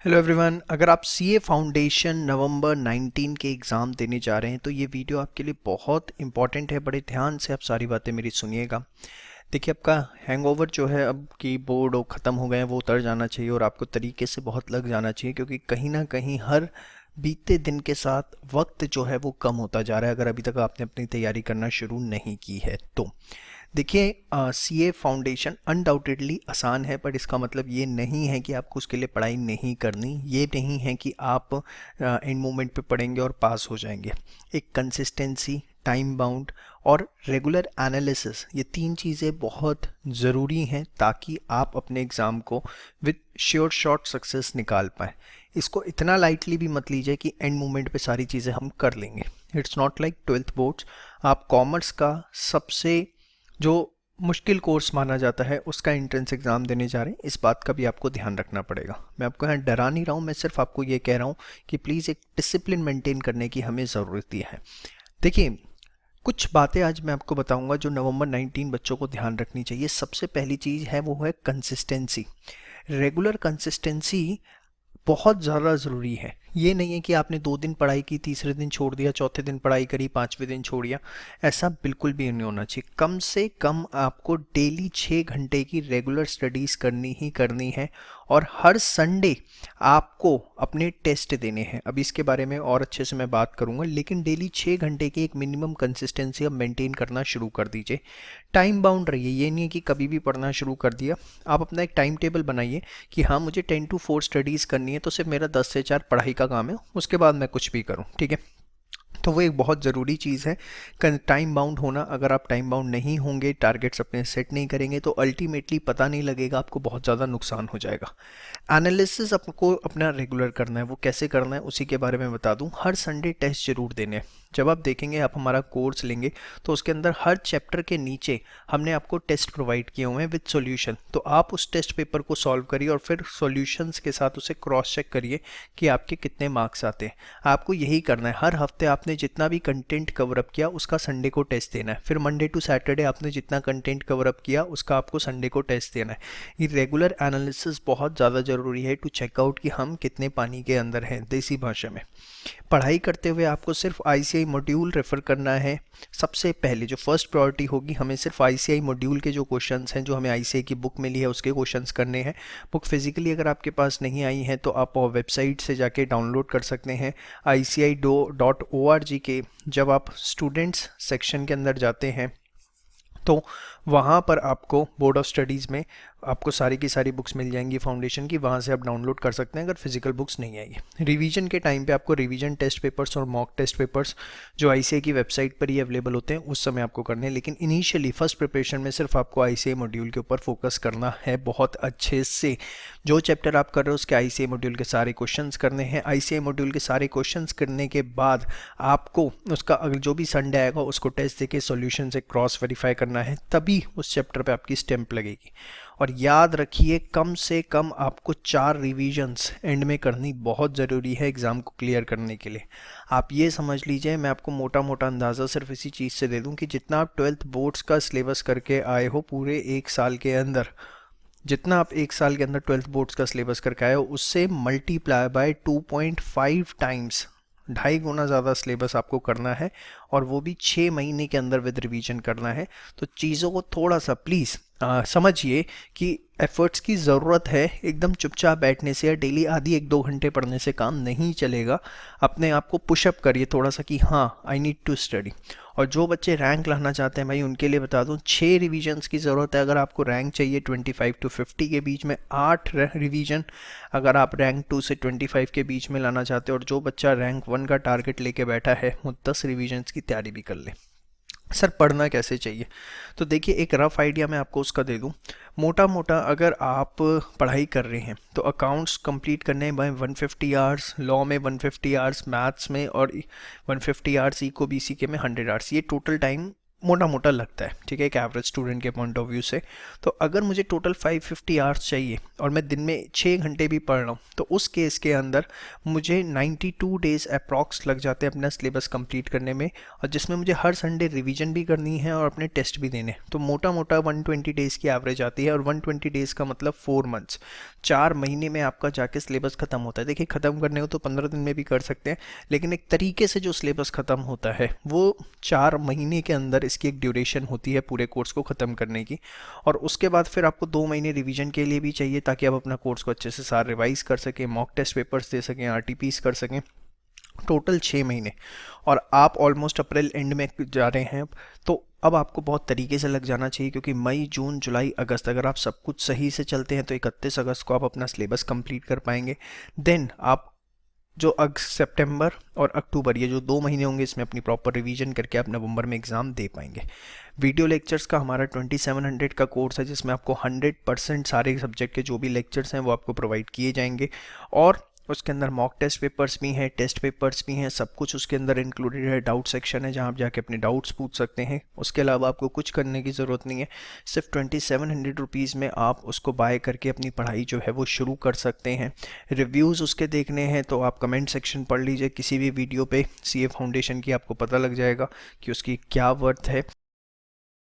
Hello everyone, अगर आप CA foundation नवंबर 19 के एग्ज़ाम देने जा रहे हैं तो ये वीडियो आपके लिए बहुत इंपॉर्टेंट है। बड़े ध्यान से आप सारी बातें मेरी सुनिएगा। देखिए, आपका हैंगओवर जो है, अब की बोर्ड ख़त्म हो गए हैं, वो उतर जाना चाहिए और आपको तरीके से बहुत लग जाना चाहिए, क्योंकि कहीं ना कहीं हर बीते दिन के साथ वक्त जो है वो कम होता जा रहा है, अगर अभी तक आपने अपनी तैयारी करना शुरू नहीं की है तो। देखिए, सीए फाउंडेशन अनडाउटेडली आसान है, पर इसका मतलब ये नहीं है कि आपको उसके लिए पढ़ाई नहीं करनी। ये नहीं है कि आप एंड मोमेंट पे पढ़ेंगे और पास हो जाएंगे। एक कंसिस्टेंसी, टाइम बाउंड और रेगुलर एनालिसिस, ये तीन चीज़ें बहुत ज़रूरी हैं ताकि आप अपने एग्ज़ाम को विद श्योर शॉट सक्सेस निकाल पाएँ। इसको इतना लाइटली भी मत लीजिए कि एंड मोमेंट पे सारी चीज़ें हम कर लेंगे। It's not like 12th boards. आप कॉमर्स का सबसे जो मुश्किल कोर्स माना जाता है उसका एंट्रेंस एग्ज़ाम देने जा रहे हैं, इस बात का भी आपको ध्यान रखना पड़ेगा। मैं आपको यहाँ डरा नहीं रहा हूँ, मैं सिर्फ आपको ये कह रहा हूँ कि प्लीज़ एक डिसिप्लिन मेंटेन करने की हमें ज़रूरत है। देखिए, कुछ बातें आज मैं आपको बताऊंगा जो नवंबर 19 बच्चों को ध्यान रखनी चाहिए। सबसे पहली चीज़ है वो है कंसिस्टेंसी। रेगुलर कंसिस्टेंसी बहुत ज़्यादा ज़रूरी है। ये नहीं है कि आपने 2 दिन पढ़ाई की, तीसरे दिन छोड़ दिया, चौथे दिन पढ़ाई करी, पाँचवें दिन छोड़ दिया। ऐसा बिल्कुल भी नहीं होना चाहिए। कम से कम आपको डेली 6 घंटे की रेगुलर स्टडीज़ करनी ही करनी है, और हर संडे आपको अपने टेस्ट देने हैं। अब इसके बारे में और अच्छे से मैं बात करूंगा, लेकिन डेली 6 घंटे की एक मिनिमम कंसिस्टेंसी अब मेंटेन करना शुरू कर दीजिए। टाइम बाउंड रहिए, ये नहीं है कि कभी भी पढ़ना शुरू कर दिया। आप अपना एक टाइम टेबल बनाइए कि हाँ, मुझे 10 to 4 स्टडीज़ करनी है, तो सिर्फ मेरा 10 से 4 पढ़ाई का काम है, उसके बाद मैं कुछ भी करूँ, ठीक है। तो वो एक बहुत ज़रूरी चीज़ है, टाइम बाउंड होना। अगर आप टाइम बाउंड नहीं होंगे, टारगेट्स अपने सेट नहीं करेंगे, तो अल्टीमेटली पता नहीं लगेगा, आपको बहुत ज़्यादा नुकसान हो जाएगा। एनालिसिस आपको अपना रेगुलर करना है। वो कैसे करना है उसी के बारे में बता दूं। हर संडे टेस्ट जरूर देने हैं। जब आप देखेंगे, आप हमारा कोर्स लेंगे तो उसके अंदर हर चैप्टर के नीचे हमने आपको टेस्ट प्रोवाइड किए हुए हैं विद सॉल्यूशन। तो आप उस टेस्ट पेपर को सॉल्व करिए और फिर सॉल्यूशंस के साथ उसे क्रॉस चेक करिए कि आपके कितने मार्क्स आते हैं। आपको यही करना है। हर हफ्ते आपने जितना भी कंटेंट कवर अप किया उसका संडे को टेस्ट देना है। फिर मंडे टू सैटरडे आपने जितना कंटेंट कवर अप किया उसका आपको संडे को टेस्ट देना है। ये रेगुलर एनालिसिस बहुत ज़्यादा ज़रूरी है टू चेकआउट कि हम कितने पानी के अंदर हैं, देसी भाषा में। पढ़ाई करते हुए आपको सिर्फ आईसीआई मॉड्यूल रेफर करना है। सबसे पहले जो फर्स्ट प्रायोरिटी होगी, हमें सिर्फ आईसीआई मॉड्यूल के जो क्वेश्चंस हैं, जो हमें आईसीआई की बुक मिली है, उसके क्वेश्चंस करने हैं। बुक फिजिकली अगर आपके पास नहीं आई है तो आप वेबसाइट से जाके डाउनलोड कर सकते हैं ICAI.org के। जब आप स्टूडेंट्स सेक्शन के अंदर जाते हैं तो वहाँ पर आपको बोर्ड ऑफ स्टडीज़ में आपको सारी की सारी बुक्स मिल जाएंगी फाउंडेशन की। वहाँ से आप डाउनलोड कर सकते हैं अगर फिजिकल बुक्स नहीं आएगी। रिवीजन के टाइम पे आपको रिवीजन टेस्ट पेपर्स और मॉक टेस्ट पेपर्स जो आईसीआई की वेबसाइट पर ही अवेलेबल होते हैं उस समय आपको करने हैं। लेकिन इनिशियली फर्स्ट प्रिपरेशन में सिर्फ आपको आईसीआई मॉड्यूल के ऊपर फोकस करना है बहुत अच्छे से। जो चैप्टर आप कर रहे हो उसके आईसीआई मॉड्यूल के सारे क्वेश्चन करने हैं। आईसीआई मॉड्यूल के सारे क्वेश्चन करने के बाद आपको उसका अगर जो भी संडे आएगा उसको टेस्ट देके सॉल्यूशन से क्रॉस वेरीफाई करना है, तभी उस चैप्टर पे आपकी स्टैंप लगेगी। और याद रखिए, कम से कम आपको 4 रिवीजन्स एंड में करनी बहुत ज़रूरी है एग्ज़ाम को क्लियर करने के लिए। आप ये समझ लीजिए, मैं आपको मोटा मोटा अंदाज़ा सिर्फ इसी चीज़ से दे दूं कि जितना आप 12th बोर्ड्स का सिलेबस करके आए हो पूरे एक साल के अंदर, जितना आप एक साल के अंदर 12th बोर्ड्स का सिलेबस करके आए हो, उससे मल्टीप्लाई बाय 2.5 टाइम्स, 2.5 गुना ज़्यादा सिलेबस आपको करना है, और वो भी 6 महीने के अंदर विद रिवीजन करना है। तो चीज़ों को थोड़ा सा प्लीज़ समझिए कि एफर्ट्स की ज़रूरत है। एकदम चुपचाप बैठने से या डेली आधी 1-2 घंटे पढ़ने से काम नहीं चलेगा। अपने आप को पुशअप करिए थोड़ा सा कि हाँ, आई नीड टू स्टडी। और जो बच्चे रैंक लाना चाहते हैं भाई, उनके लिए बता दूं, 6 रिवीजन्स की ज़रूरत है। अगर आपको रैंक चाहिए 25 to 50 के बीच में, 8 रिवीजन। अगर आप रैंक 2 से 25 के बीच में लाना चाहते हो, और जो बच्चा रैंक 1 का टारगेट लेके बैठा है वो 10 रिवीजन्स की तैयारी भी कर ले। सर, पढ़ना कैसे चाहिए? तो देखिए, एक रफ आइडिया मैं आपको उसका दे दूं। मोटा मोटा अगर आप पढ़ाई कर रहे हैं तो अकाउंट्स कंप्लीट करने में 150 आवर्स, लॉ में 150 आवर्स, मैथ्स में और 150 आवर्स, इको बीसी के में 100 आवर्स, ये टोटल टाइम मोटा मोटा लगता है, ठीक है, एक एवरेज स्टूडेंट के पॉइंट ऑफ व्यू से। तो अगर मुझे टोटल 550 आवर्स चाहिए और मैं दिन में 6 घंटे भी पढ़ रहा हूँ, तो उस केस के अंदर मुझे 92 डेज़ अप्रॉक्स लग जाते हैं अपना सिलेबस कंप्लीट करने में, और जिसमें मुझे हर संडे रिवीजन भी करनी है और अपने टेस्ट भी देने। तो मोटा मोटा 120 डेज़ की एवरेज आती है, और 120 डेज़ का मतलब 4 मंथ्स, 4 महीने में आपका जाके सिलेबस ख़त्म होता है। देखिए, ख़त्म करने को तो 15 दिन में भी कर सकते हैं, लेकिन एक तरीके से जो सिलेबस ख़त्म होता है वो 4 महीने के अंदर इसकी एक ड्यूरेशन होती है पूरे कोर्स को ख़त्म करने की। और उसके बाद फिर आपको 2 महीने रिवीजन के लिए भी चाहिए, ताकि आप अपना कोर्स को अच्छे से सारा रिवाइज कर सकें, मॉक टेस्ट पेपर्स दे सकें, आरटीपीस कर सकें। टोटल 6 महीने, और आप ऑलमोस्ट अप्रैल एंड में जा रहे हैं। तो अब आपको बहुत तरीके से लग जाना चाहिए, क्योंकि मई, जून, जुलाई, अगस्त अगर आप सब कुछ सही से चलते हैं तो 31 अगस्त को आप अपना सिलेबस कंप्लीट कर पाएंगे। देन आप जो सितंबर और अक्टूबर, ये जो 2 महीने होंगे, इसमें अपनी प्रॉपर रिवीजन करके आप नवंबर में एग्ज़ाम दे पाएंगे। वीडियो लेक्चर्स का हमारा 2700 का कोर्स है, जिसमें आपको 100% सारे सब्जेक्ट के जो भी लेक्चर्स हैं वो आपको प्रोवाइड किए जाएंगे, और उसके अंदर मॉक टेस्ट पेपर्स भी हैं, टेस्ट पेपर्स भी हैं, सब कुछ उसके अंदर इंक्लूडेड है। डाउट सेक्शन है जहां आप जाके अपने डाउट्स पूछ सकते हैं। उसके अलावा आपको कुछ करने की ज़रूरत नहीं है, सिर्फ 2700 रुपीज़ में आप उसको बाय करके अपनी पढ़ाई जो है वो शुरू कर सकते हैं। रिव्यूज़ उसके देखने हैं तो आप कमेंट सेक्शन पढ़ लीजिए किसी भी वीडियो पे, सीए फाउंडेशन की, आपको पता लग जाएगा कि उसकी क्या वर्थ है।